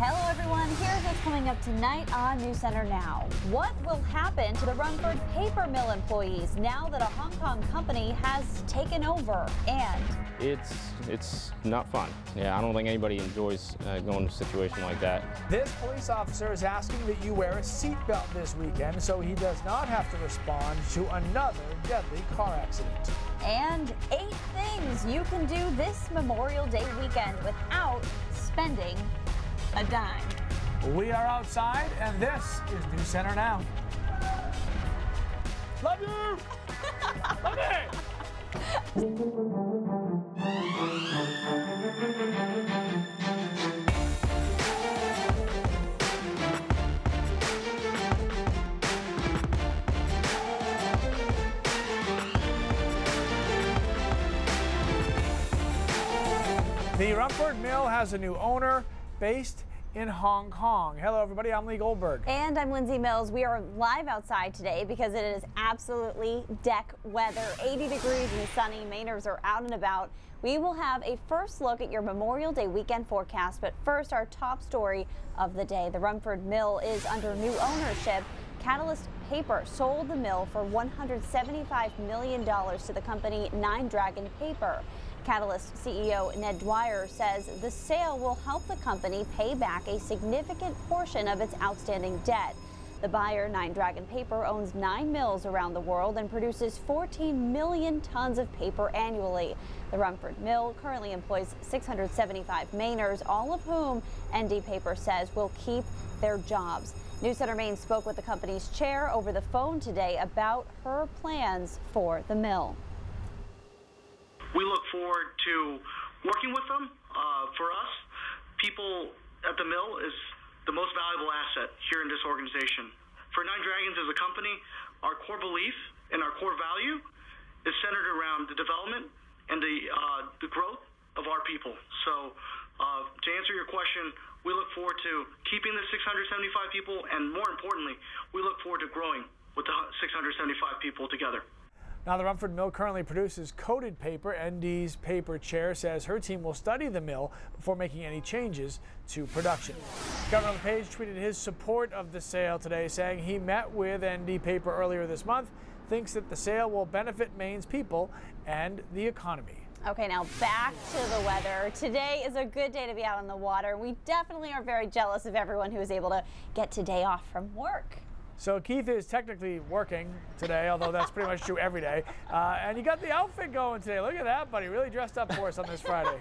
Hello everyone, here's what's coming up tonight on News Center Now. What will happen to the Rumford paper mill employees now that a Hong Kong company has taken over? And it's not fun. Yeah, I don't think anybody enjoys going to a situation like that. This police officer is asking that you wear a seatbelt this weekend so he does not have to respond to another deadly car accident. And 8 things you can do this Memorial Day weekend without spending a dime. We are outside, and this is News Center Now. Love you! Love it! The Rumford Mill has a new owner based in Hong Kong. Hello everybody, I'm Lee Goldberg. And I'm Lindsay Mills. We are live outside today because it is absolutely deck weather. 80 degrees and sunny. Mainers are out and about. We will have a first look at your Memorial Day weekend forecast, but first our top story of the day. The Rumford Mill is under new ownership. Catalyst Paper sold the mill for $175 million to the company Nine Dragon Paper. Catalyst CEO Ned Dwyer says the sale will help the company pay back a significant portion of its outstanding debt. The buyer, Nine Dragon Paper, owns 9 mills around the world and produces 14 million tons of paper annually. The Rumford Mill currently employs 675 Mainers, all of whom ND Paper says will keep their jobs. News Center Maine spoke with the company's chair over the phone today about her plans for the mill. We look forward to working with them. For us, people at the mill is the most valuable asset here in this organization. For Nine Dragons as a company, our core belief and our core value is centered around the development and the growth of our people. So to answer your question, we look forward to keeping the 675 people, and more importantly, we look forward to growing with the 675 people together. Now, the Rumford Mill currently produces coated paper. ND's paper chair says her team will study the mill before making any changes to production. Governor LePage tweeted his support of the sale today, saying he met with ND Paper earlier this month, thinks that the sale will benefit Maine's people and the economy. Okay, now back to the weather. Today is a good day to be out on the water. We definitely are very jealous of everyone who is able to get today off from work. So Keith is technically working today, although that's pretty much true every day. And you got the outfit going today. Look at that, buddy. Really dressed up for us on this Friday.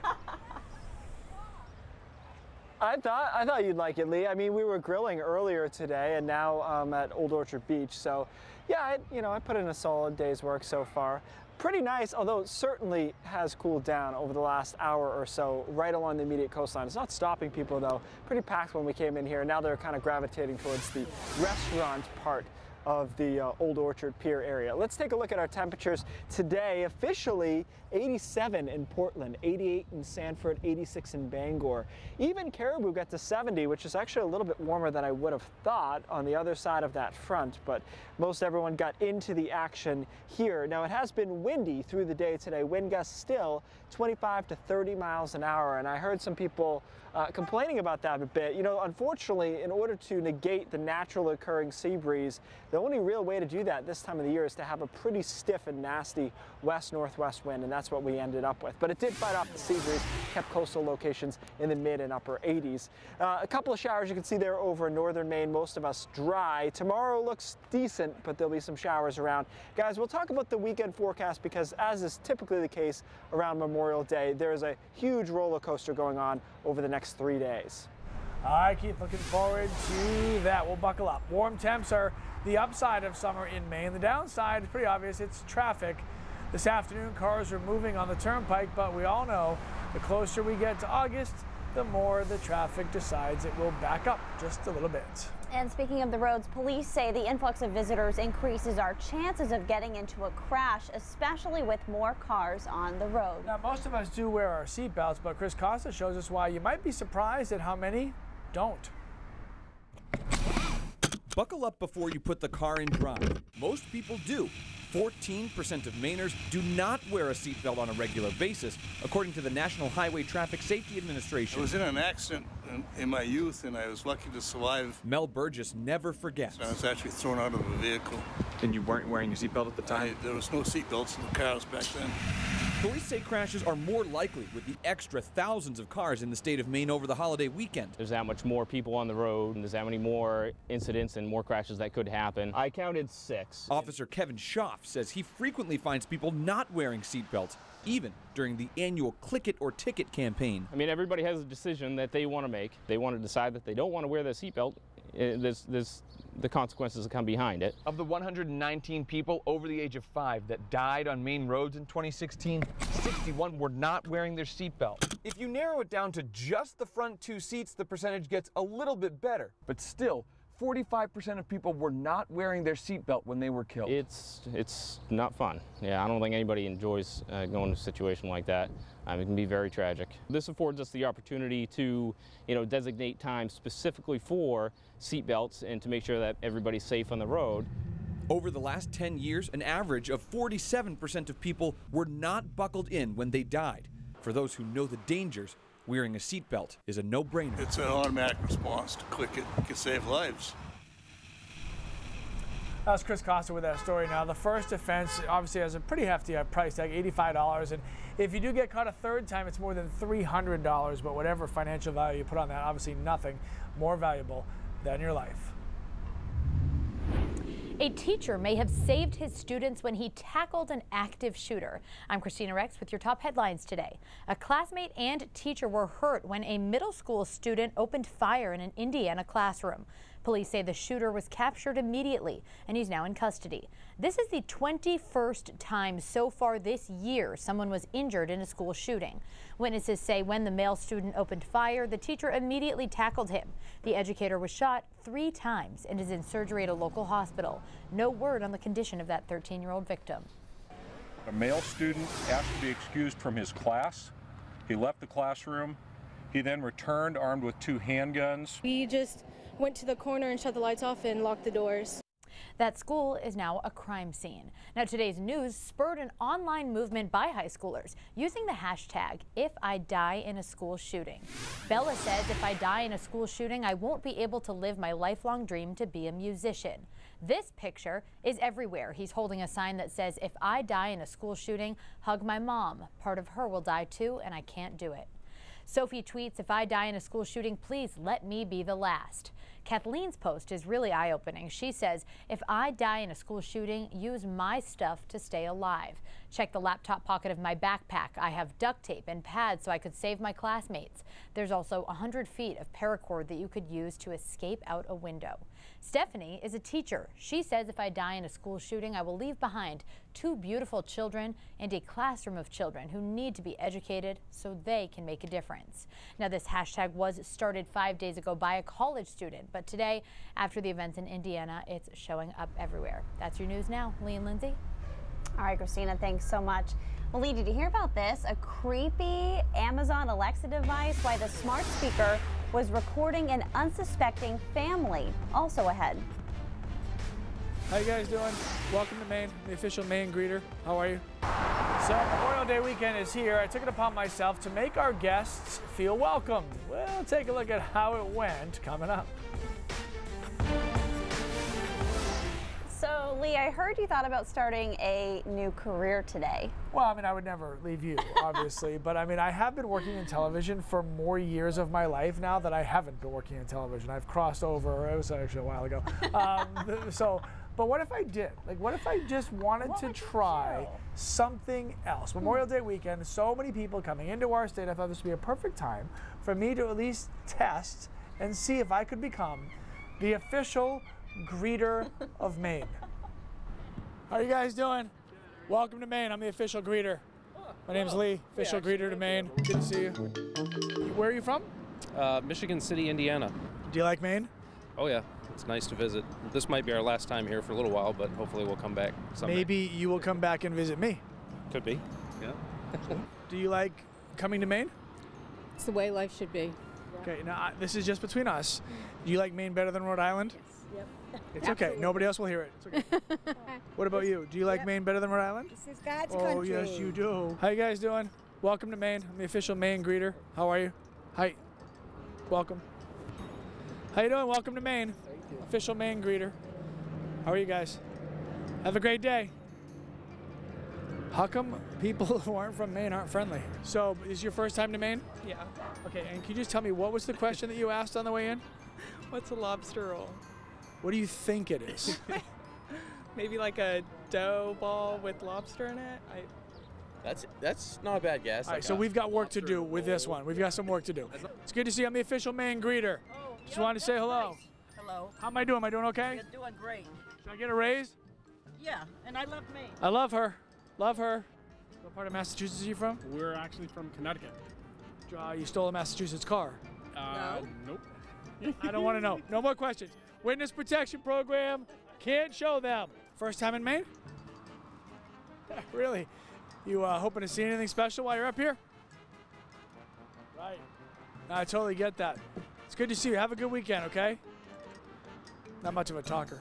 I thought you'd like it, Lee. I mean, we were grilling earlier today, and now at Old Orchard Beach. So, yeah, I put in a solid day's work so far. Pretty nice, although it certainly has cooled down over the last hour or so right along the immediate coastline. It's not stopping people, though. Pretty packed when we came in here. Now they're kind of gravitating towards the restaurant part of the Old Orchard Pier area. Let's take a look at our temperatures today. Officially 87 in Portland, 88 in Sanford, 86 in Bangor. Even Caribou got to 70, which is actually a little bit warmer than I would have thought on the other side of that front, but most everyone got into the action here. Now, it has been windy through the day today. Wind gusts still 25 to 30 miles an hour, and I heard some people complaining about that a bit. You know, unfortunately, in order to negate the natural occurring sea breeze, the only real way to do that this time of the year is to have a pretty stiff and nasty west-northwest wind, and that's what we ended up with. But it did fight off the sea breeze, kept coastal locations in the mid and upper 80s. A couple of showers you can see there over northern Maine, most of us dry. Tomorrow looks decent, but there'll be some showers around. Guys, we'll talk about the weekend forecast because, as is typically the case around Memorial Day, there is a huge roller coaster going on over the next 3 days. All right, Keith, looking forward to that. We'll buckle up. Warm temps are the upside of summer in Maine. The downside is pretty obvious. It's traffic. This afternoon, cars are moving on the turnpike, but we all know the closer we get to August, the more the traffic decides it will back up just a little bit. And speaking of the roads, police say the influx of visitors increases our chances of getting into a crash, especially with more cars on the road. Now, most of us do wear our seatbelts, but Chris Costa shows us why you might be surprised at how many don't. Buckle up before you put the car in drive. Most people do. 14% of Mainers do not wear a seatbelt on a regular basis, according to the National Highway Traffic Safety Administration. I was in an accident in my youth, and I was lucky to survive. Mel Burgess never forgets. I was actually thrown out of a vehicle. And you weren't wearing your seatbelt at the time? There was no seatbelts in the cars back then. Police say crashes are more likely with the extra thousands of cars in the state of Maine over the holiday weekend. There's that much more people on the road, and there's that many more incidents and more crashes that could happen. I counted 6. Officer Kevin Schaff says he frequently finds people not wearing seatbelts, even during the annual Click It or Ticket campaign. I mean, everybody has a decision that they want to make. They want to decide that they don't want to wear their seatbelt. There's the consequences that come behind it. Of the 119 people over the age of 5 that died on Maine roads in 2016, 61 were not wearing their seatbelt. If you narrow it down to just the front 2 seats, the percentage gets a little bit better. But still, 45% of people were not wearing their seatbelt when they were killed. It's not fun. Yeah, I don't think anybody enjoys going to a situation like that. It can be very tragic. This affords us the opportunity to, designate time specifically for seatbelts and to make sure that everybody's safe on the road. Over the last 10 years, an average of 47% of people were not buckled in when they died. For those who know the dangers, wearing a seatbelt is a no-brainer. It's an automatic response to click it. It can save lives. That's Chris Costa with that story. Now, the first offense obviously has a pretty hefty price tag, $85. And if you do get caught a third time, it's more than $300. But whatever financial value you put on that, obviously nothing more valuable than your life. A teacher may have saved his students when he tackled an active shooter. I'm Christina Rex with your top headlines today. A classmate and teacher were hurt when a middle school student opened fire in an Indiana classroom. Police say the shooter was captured immediately and he's now in custody. This is the 21st time so far this year someone was injured in a school shooting. Witnesses say when the male student opened fire, the teacher immediately tackled him. The educator was shot 3 times and is in surgery at a local hospital. No word on the condition of that 13-year-old victim. A male student asked to be excused from his class. He left the classroom. He then returned armed with 2 handguns. We just went to the corner and shut the lights off and locked the doors. That school is now a crime scene. Now, today's news spurred an online movement by high schoolers using the hashtag #IfIDieInASchoolShooting. Bella says if I die in a school shooting, I won't be able to live my lifelong dream to be a musician. This picture is everywhere. He's holding a sign that says, if I die in a school shooting, hug my mom. Part of her will die too, and I can't do it. Sophie tweets, if I die in a school shooting, please let me be the last. Kathleen's post is really eye-opening. She says, if I die in a school shooting, use my stuff to stay alive. Check the laptop pocket of my backpack. I have duct tape and pads so I could save my classmates. There's also 100 feet of paracord that you could use to escape out a window. Stephanie is a teacher. She says if I die in a school shooting, I will leave behind 2 beautiful children and a classroom of children who need to be educated so they can make a difference. Now, this hashtag was started 5 days ago by a college student, but today, after the events in Indiana, it's showing up everywhere. That's your news now. Lee and Lindsay. All right, Christina, thanks so much. Well, Lee, did you hear about this? A creepy Amazon Alexa device, why the smart speaker was recording an unsuspecting family. Also ahead. How you guys doing? Welcome to Maine, the official Maine greeter. How are you? So Memorial Day weekend is here. I took it upon myself to make our guests feel welcome. We'll take a look at how it went coming up. So, Lee, I heard you thought about starting a new career today. Well, I mean, I would never leave you, obviously, but I mean, I have been working in television for more years of my life now that I haven't been working in television. I've crossed over, it was actually a while ago. But what if I did? Like, what if I just wanted to try something else? Memorial Day weekend, so many people coming into our state. I thought this would be a perfect time for me to at least test and see if I could become the official greeter of Maine. How are you guys doing? Welcome to Maine. I'm the official greeter. My name's Lee, official greeter to Maine. Good to see you. Where are you from? Michigan City, Indiana. Do you like Maine? Oh yeah, it's nice to visit. This might be our last time here for a little while, but hopefully we'll come back someday. Maybe you will come back and visit me. Could be, yeah. Do you like coming to Maine? It's the way life should be. Okay, now this is just between us. Do you like Maine better than Rhode Island? Yes. Yep. It's okay. Nobody else will hear it. It's okay. What about you? Do you like Maine better than Rhode Island? This is God's country. country. Oh, yes, you do. How you guys doing? Welcome to Maine. I'm the official Maine greeter. How are you? Hi. Welcome. How you doing? Welcome to Maine. Thank you. Official Maine greeter. How are you guys? Have a great day. How come people who aren't from Maine aren't friendly? So, is this your first time to Maine? Yeah. Okay, and can you just tell me, what was the question that you asked on the way in? What's a lobster roll? What do you think it is? Maybe like a dough ball with lobster in it? That's not a bad guess. All right, so we've got work to do with this one. We've got some work to do. It's good to see you. I'm the official Maine greeter. Oh, Just wanted to say hello. Nice. Hello. How am I doing? Am I doing okay? You're doing great. Should I get a raise? Yeah, and I love Maine. I love her. Love her. What part of Massachusetts are you from? We're actually from Connecticut. You stole a Massachusetts car. Nope. I don't want to know. No more questions. Witness protection program. Can't show them. First time in Maine? Really? You hoping to see anything special while you're up here? Right. I totally get that. It's good to see you. Have a good weekend, okay? Not much of a talker.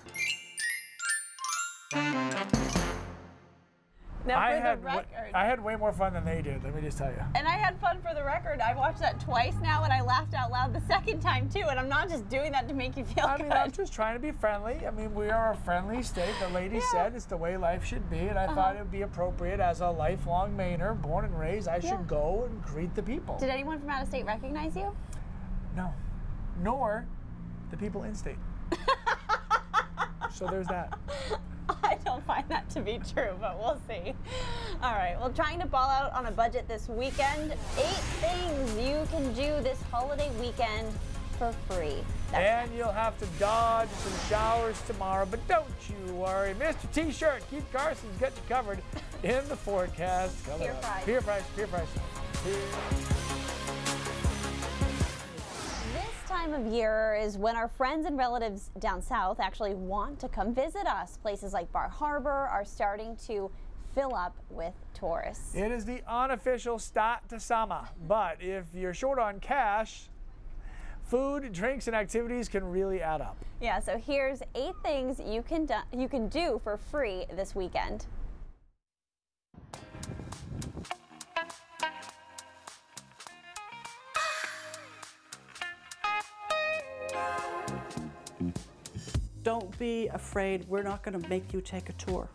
Now, I for the record, had way more fun than they did, let me just tell you. and I had fun for the record. I watched that twice now, and I laughed out loud the second time too. And I'm not just doing that to make you feel good. I mean, I'm just trying to be friendly. I mean, we are a friendly state. The lady said it's the way life should be, and I thought it would be appropriate as a lifelong Mainer, born and raised, I should go and greet the people. Did anyone from out of state recognize you? No, nor the people in state. So there's that. I don't find that to be true, but we'll see. All right, well, trying to ball out on a budget this weekend. 8 things you can do this holiday weekend for free. And you'll have to dodge some showers tomorrow, but don't you worry. Mr. T-Shirt, Keith Carson's got you covered in the forecast. Coming Peer up. price. Peer price, peer price. This time of year is when our friends and relatives down south actually want to come visit us. Places like Bar Harbor are starting to fill up with tourists. It is the unofficial start to summer, but if you're short on cash, food, drinks, and activities can really add up. Yeah, so here's 8 things you can do for free this weekend. Don't be afraid. We're not going to make you take a tour.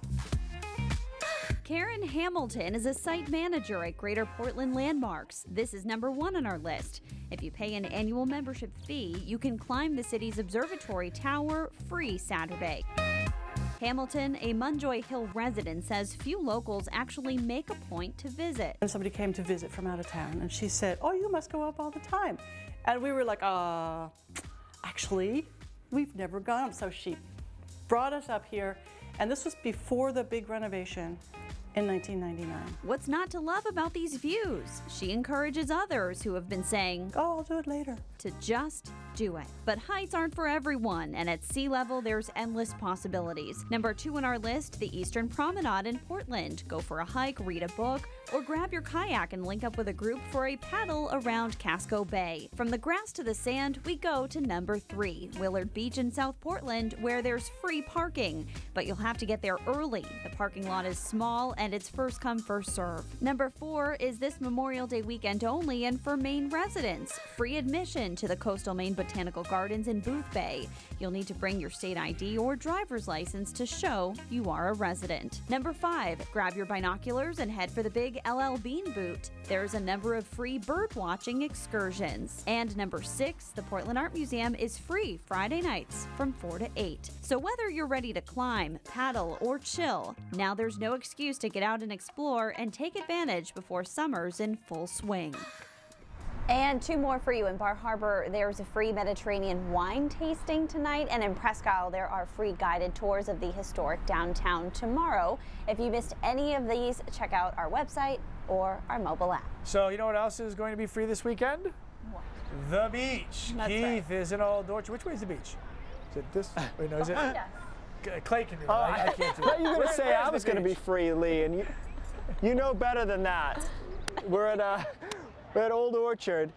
Karen Hamilton is a site manager at Greater Portland Landmarks. This is #1 on our list. If you pay an annual membership fee, you can climb the city's observatory tower free Saturday. Hamilton, a Munjoy Hill resident, says few locals actually make a point to visit. And somebody came to visit from out of town, and she said, "Oh, you must go up all the time." And we were like, actually, we've never gone up. So she brought us up here, and this was before the big renovation in 1999. What's not to love about these views? She encourages others who have been saying, "Oh, I'll do it later," to just do it. But heights aren't for everyone, and at sea level, there's endless possibilities. #2 on our list, the Eastern Promenade in Portland. Go for a hike, read a book, or grab your kayak and link up with a group for a paddle around Casco Bay. From the grass to the sand, we go to #3, Willard Beach in South Portland, where there's free parking. But you'll have to get there early. The parking lot is small, and it's first come, first serve. #4 is this Memorial Day weekend only, and for Maine residents, free admission to the Coastal Maine Botanical Gardens in Boothbay. You'll need to bring your state ID or driver's license to show you are a resident. #5, grab your binoculars and head for the big LL Bean Boot. There's a number of free bird watching excursions. And #6, the Portland Art Museum is free Friday nights from 4 to 8. So whether you're ready to climb, paddle, or chill, now there's no excuse to get out and explore and take advantage before summer's in full swing. And 2 more for you. In Bar Harbor, there's a free Mediterranean wine tasting tonight. And in Presque Isle, there are free guided tours of the historic downtown tomorrow. If you missed any of these, check out our website or our mobile app. So you know what else is going to be free this weekend? What? The beach. That's Keith is in Old Orchard. Which way is the beach? Is it this? Wait, no, is it? Yes. Clay can do it. I can't do it. I thought you were going to say I was going to be free, Lee, and you know better than that. We're at Old Orchard.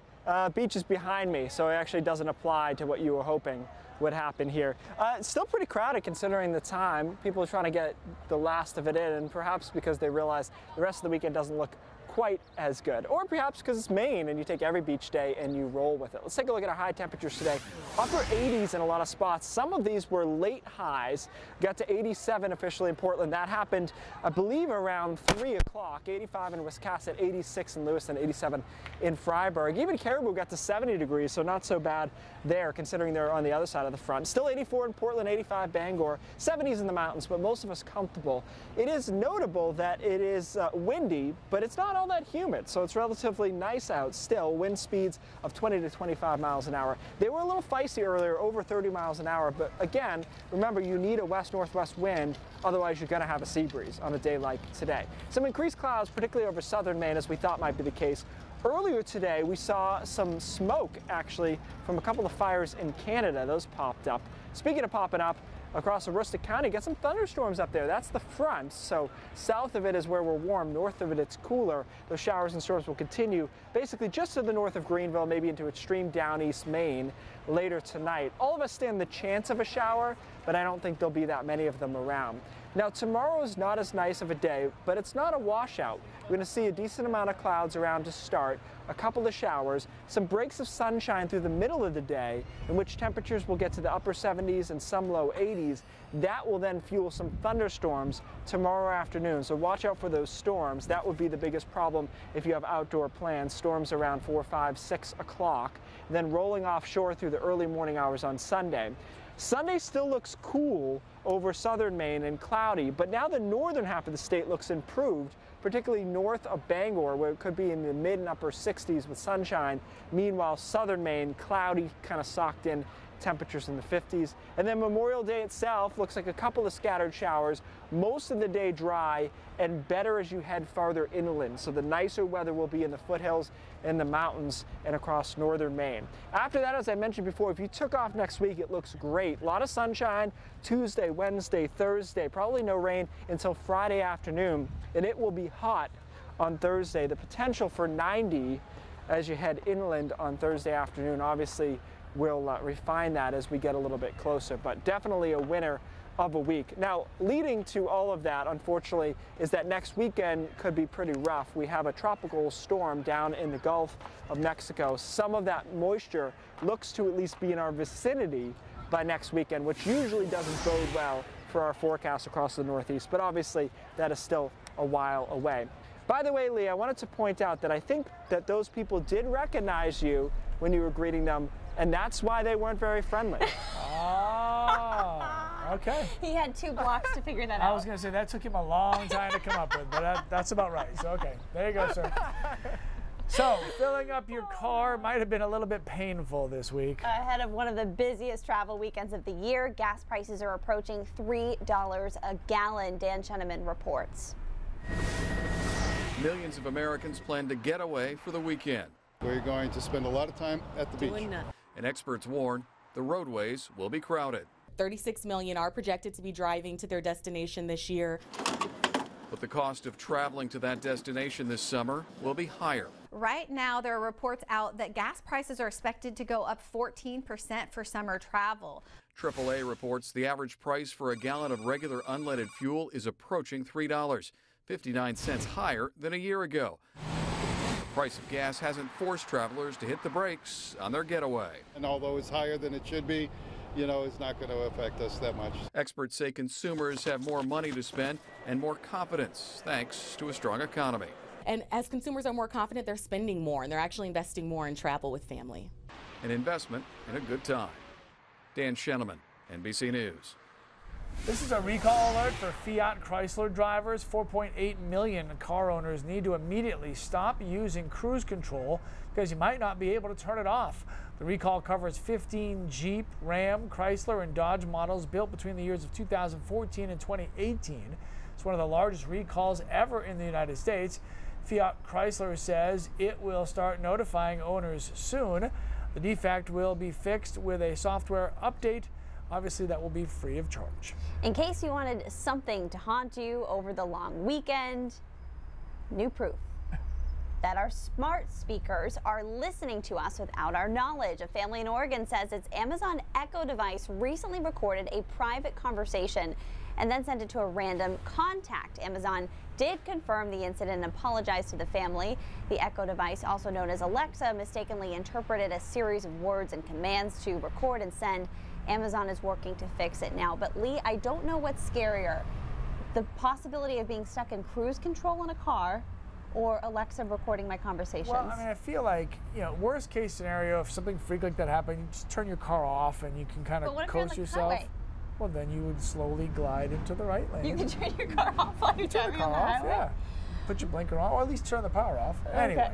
Beach is behind me, so it actually doesn't apply to what you were hoping would happen here. It's still pretty crowded considering the time. People are trying to get the last of it in, and perhaps because they realize the rest of the weekend doesn't look quite as good. Or perhaps because it's Maine and you take every beach day and you roll with it. Let's take a look at our high temperatures today. Upper 80s in a lot of spots. Some of these were late highs. Got to 87 officially in Portland. That happened, I believe, around 3 o'clock. 85 in Wiscasset, 86 in Lewiston, 87 in Freiburg. Even Caribou got to 70 degrees, so not so bad there considering they're on the other side of the front. Still 84 in Portland, 85 Bangor, 70s in the mountains, but most of us comfortable. It is notable that it is windy, but it's not all that humid, so it's relatively nice out still. Wind speeds of 20 to 25 miles an hour. They were a little feisty earlier, over 30 miles an hour, but again, remember you need a west-northwest wind, otherwise you're going to have a sea breeze on a day like today. Some increased clouds, particularly over southern Maine, as we thought might be the case. Earlier today, we saw some smoke, actually, from a couple of fires in Canada. Those popped up. Speaking of popping up, across Aroostook County, get some thunderstorms up there. That's the front, so south of it is where we're warm, north of it it's cooler. Those showers and storms will continue basically just to the north of Greenville, maybe into extreme down east Maine later tonight. All of us stand the chance of a shower, but I don't think there'll be that many of them around. Now tomorrow is not as nice of a day, but it's not a washout. We're going to see a decent amount of clouds around to start, a couple of showers, some breaks of sunshine through the middle of the day, in which temperatures will get to the upper 70s and some low 80s. That will then fuel some thunderstorms tomorrow afternoon, so watch out for those storms. That would be the biggest problem if you have outdoor plans. Storms around 4, 5, 6 o'clock, then rolling offshore through the early morning hours on Sunday. Sunday still looks cool over southern Maine and cloudy, but now the northern half of the state looks improved, particularly north of Bangor, where it could be in the mid and upper 60s with sunshine. Meanwhile, southern Maine, cloudy, kind of socked in temperatures in the 50s. And then Memorial Day itself looks like a couple of scattered showers, most of the day dry and better as you head farther inland. So the nicer weather will be in the foothills, in the mountains, and across northern Maine. After that, as I mentioned before, if you took off next week, it looks great. A lot of sunshine Tuesday, Wednesday, Thursday, probably no rain until Friday afternoon, and it will be hot on Thursday. The potential for 90 as you head inland on Thursday afternoon. Obviously, we'll refine that as we get a little bit closer, but definitely a winner of a week. Now, leading to all of that, unfortunately, is that next weekend could be pretty rough. We have a tropical storm down in the Gulf of Mexico. Some of that moisture looks to at least be in our vicinity by next weekend, which usually doesn't bode well for our forecast across the Northeast, but obviously that is still a while away. By the way, Lee, I wanted to point out that I think that those people did recognize you when you were greeting them, and that's why they weren't very friendly. Oh, okay. He had 2 blocks to figure that out. I was going to say that took him a long time to come up with, but that's about right. So, okay, there you go, sir. So, filling up your car might have been a little bit painful this week. Ahead of one of the busiest travel weekends of the year, gas prices are approaching $3 a gallon. Dan Cheneman reports. Millions of Americans plan to get away for the weekend. We're going to spend a lot of time at the beach. And experts warn the roadways will be crowded. 36 million are projected to be driving to their destination this year. But the cost of traveling to that destination this summer will be higher. Right now, there are reports out that gas prices are expected to go up 14% for summer travel. AAA reports the average price for a gallon of regular unleaded fuel is approaching $3, 59 cents higher than a year ago. The price of gas hasn't forced travelers to hit the brakes on their getaway. And although it's higher than it should be, you know, it's not going to affect us that much. Experts say consumers have more money to spend and more confidence thanks to a strong economy. And as consumers are more confident, they're spending more and they're actually investing more in travel with family. An investment in a good time. Dan Cheneman, NBC News. This is a recall alert for Fiat-Chrysler drivers. 4.8 million car owners need to immediately stop using cruise control because you might not be able to turn it off. The recall covers 15 Jeep, Ram, Chrysler, and Dodge models built between the years of 2014 and 2018. It's one of the largest recalls ever in the United States. Fiat-Chrysler says it will start notifying owners soon. The defect will be fixed with a software update. Obviously, that will be free of charge. In case you wanted something to haunt you over the long weekend, new proof. that our smart speakers are listening to us without our knowledge. A family in Oregon says its Amazon Echo device recently recorded a private conversation and then sent it to a random contact. Amazon did confirm the incident and apologized to the family. The Echo device, also known as Alexa, mistakenly interpreted a series of words and commands to record and send. Amazon is working to fix it now. But Lee, I don't know what's scarier, the possibility of being stuck in cruise control in a car or Alexa recording my conversations. Well, I mean, I feel like, you know, worst case scenario, if something freak like that happened, you just turn your car off and you can kind of coast yourself. Well, then you would slowly glide into the right lane. You can turn your car off while you're driving on the highway? Yeah. Put your blinker on, or at least turn the power off. Okay. Anyway,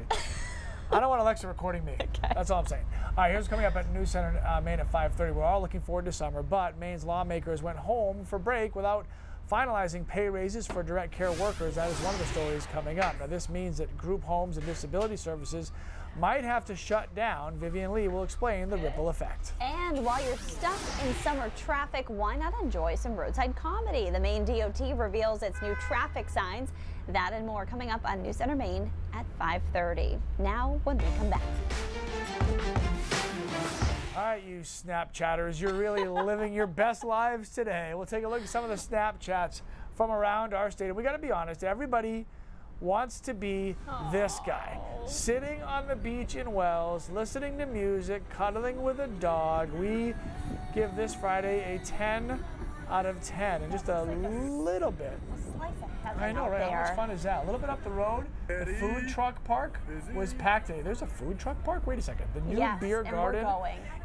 I don't want Alexa recording me. Okay. That's all I'm saying. All right, here's coming up at News Center Maine at 5:30. We're all looking forward to summer, but Maine's lawmakers went home for break without finalizing pay raises for direct care workers. That is one of the stories coming up. Now, this means that group homes and disability services might have to shut down. Vivian Lee will explain the ripple effect. And while you're stuck in summer traffic, why not enjoy some roadside comedy? The Maine DOT reveals its new traffic signs. That and more coming up on News Center Maine at 5:30. Now, when we come back. All right, you Snapchatters, you're really living your best lives today. We'll take a look at some of the Snapchats from around our state. And we got to be honest, everybody wants to be this guy, sitting on the beach in Wells, listening to music, cuddling with a dog. We give this Friday a 10 out of 10, and just a little bit. I know, right? How much fun is that? A little bit up the road, the food truck park was packed today. There's a food truck park? Wait a second. The new beer garden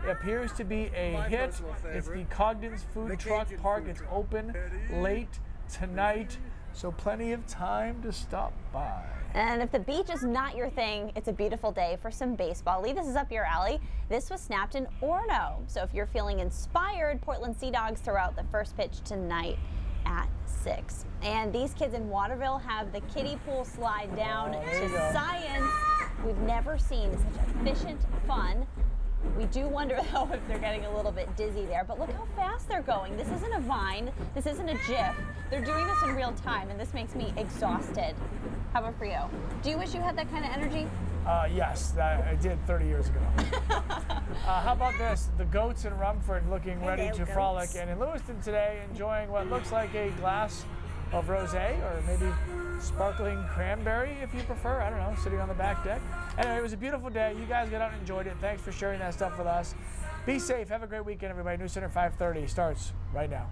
appears to be a hit. It's the Cogden's Food Truck Park. It's open late tonight, so plenty of time to stop by. And if the beach is not your thing, it's a beautiful day for some baseball. Lee, this is up your alley. This was snapped in Orono. So if you're feeling inspired, Portland Sea Dogs throw out the first pitch tonight at 6. And these kids in Waterville have the kiddie pool slide down to science. We've never seen such efficient fun. We do wonder, though, if they're getting a little bit dizzy there. But look how fast they're going. This isn't a Vine. This isn't a GIF. They're doing this in real time, and this makes me exhausted. How about for you? Do you wish you had that kind of energy? Yes, I did 30 years ago. How about this? The goats in Rumford looking ready to frolic. And in Lewiston today, enjoying what looks like a glass of rosé, or maybe sparkling cranberry if you prefer. I don't know, sitting on the back deck. Anyway, it was a beautiful day. You guys got out and enjoyed it. Thanks for sharing that stuff with us. Be safe. Have a great weekend, everybody. News Center 5:30 starts right now.